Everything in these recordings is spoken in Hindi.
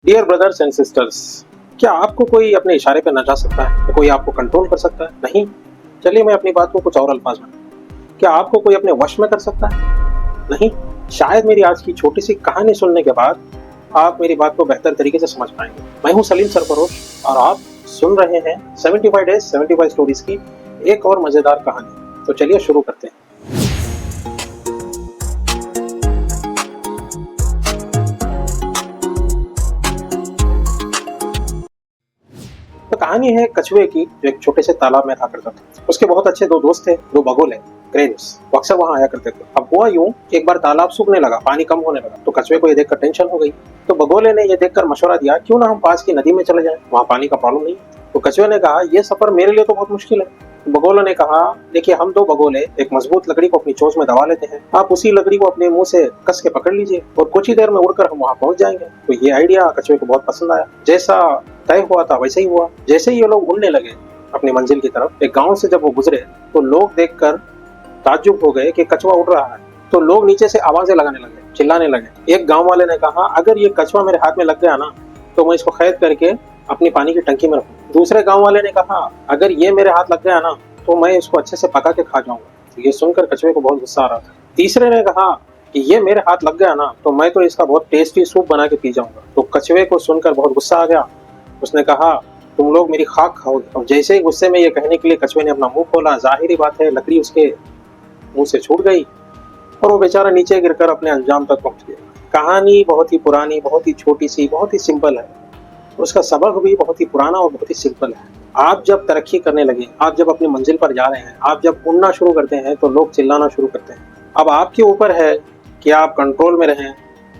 डियर ब्रदर्स एंड सिस्टर्स, क्या आपको कोई अपने इशारे पर नचा सकता है? क्या कोई आपको कंट्रोल कर सकता है? नहीं। चलिए मैं अपनी बात को कुछ और अल्फाज में, क्या आपको कोई अपने वश में कर सकता है? नहीं। शायद मेरी आज की छोटी सी कहानी सुनने के बाद आप मेरी बात को बेहतर तरीके से समझ पाएंगे। मैं हूं सलीम सरफरोश और आप सुन रहे हैं 75 डेज 75 स्टोरीज की एक और मजेदार कहानी। तो चलिए शुरू करते हैं। तो कहानी है कछुए की, जो एक छोटे से तालाब में रहा करता था। उसके बहुत अच्छे दो दोस्त थे, दो बगुल है, क्रेन्स। वो अक्सर वहां आया करते थे। अब हुआ यूं, एक बार तालाब सूखने लगा, पानी कम होने लगा। तो कछुए को ये देखकर टेंशन हो गई। तो बगोले ने ये देखकर मशवरा दिया, क्यों ना हम पास की नदी में चले जाएं, वहां पानी का प्रॉब्लम नहीं। तो कछुए ने कहा, यह सफर मेरे लिए तो बहुत मुश्किल है। बगोलों ने कहा, देखिए हम दो बगोले एक मजबूत लकड़ी को अपनी चोंच में दबा लेते हैं, आप उसी लकड़ी को अपने मुंह से कस के पकड़ लीजिए और कुछ ही देर में उड़कर हम वहां पहुंच जाएंगे। तो ये आइडिया कछुए को बहुत पसंद आया। जैसा तय हुआ था वैसे ही हुआ। जैसे ही ये लोग उड़ने लगे अपनी मंजिल की तरफ, एक गांव से जब वो गुजरे तो लोग देखकर ताज्जुब हो गए कि कछुआ उड़ रहा है। तो लोग नीचे से आवाजें लगाने लगे, चिल्लाने लगे। एक गांव वाले ने कहा, अगर ये कछुआ मेरे हाथ में लग गया ना तो मैं इसको कैद करके अपनी पानी की टंकी में रखूं। दूसरे गांव वाले ने कहा, अगर ये मेरे हाथ लग गया ना तो मैं इसको अच्छे से पका के खा जाऊंगा। ये सुनकर कछुए को बहुत गुस्सा आ रहा था। तीसरे ने कहा कि ये मेरे हाथ लग गया ना तो मैं तो इसका बहुत टेस्टी सूप बना के पी जाऊंगा। तो कछुए को सुनकर बहुत गुस्सा आ गया। उसने कहा, तुम लोग मेरी खाक खाओगे। और जैसे ही गुस्से में ये कहने के लिए कछुए ने अपना मुंह खोला, जाहिर बात है लकड़ी उसके मुंह से छूट गई और वो बेचारा नीचे गिरकर अपने अंजाम तक पहुंच गया। कहानी बहुत ही पुरानी, बहुत ही छोटी सी, बहुत ही सिंपल है। उसका सबक भी बहुत ही पुराना और बहुत ही सिंपल है। आप जब तरक्की करने लगे, आप जब अपनी मंजिल पर जा रहे हैं, आप जब उड़ना शुरू करते हैं तो लोग चिल्लाना शुरू करते हैं। अब आपके ऊपर है कि आप कंट्रोल में रहें,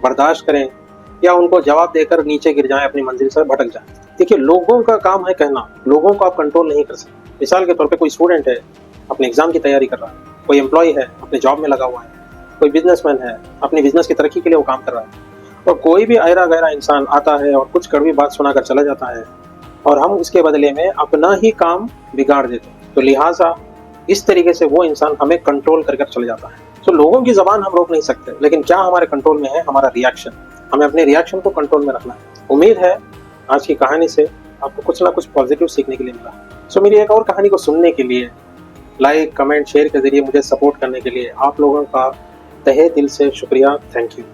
बर्दाश्त करें, या उनको जवाब देकर नीचे गिर जाएं, अपनी मंजिल से भटक जाएं। देखिए, लोगों का काम है कहना, लोगों को आप कंट्रोल नहीं कर सकते। मिसाल के तौर पे कोई स्टूडेंट है, अपने एग्जाम की तैयारी कर रहा है, कोई एम्प्लॉय है, अपने जॉब में लगा हुआ है, कोई बिजनेसमैन है, अपनी बिजनेस की तरक्की के लिए वो काम कर रहा है, और कोई भी ऐरा गैरा इंसान आता है और कुछ कड़वी बात सुनाकर चला जाता है और हम उसके बदले में अपना ही काम बिगाड़ देते हैं। तो लिहाजा इस तरीके से वो इंसान हमें कंट्रोल कर चले जाता है। तो लोगों की जबान हम रोक नहीं सकते, लेकिन क्या हमारे कंट्रोल में है? हमारा रिएक्शन। हमें अपने रिएक्शन को कंट्रोल में रखना है। उम्मीद है आज की कहानी से आपको कुछ ना कुछ पॉजिटिव सीखने के लिए मिला। सो मेरी एक और कहानी को सुनने के लिए, लाइक, कमेंट, शेयर के जरिए मुझे सपोर्ट करने के लिए आप लोगों का तहे दिल से शुक्रिया। Thank you.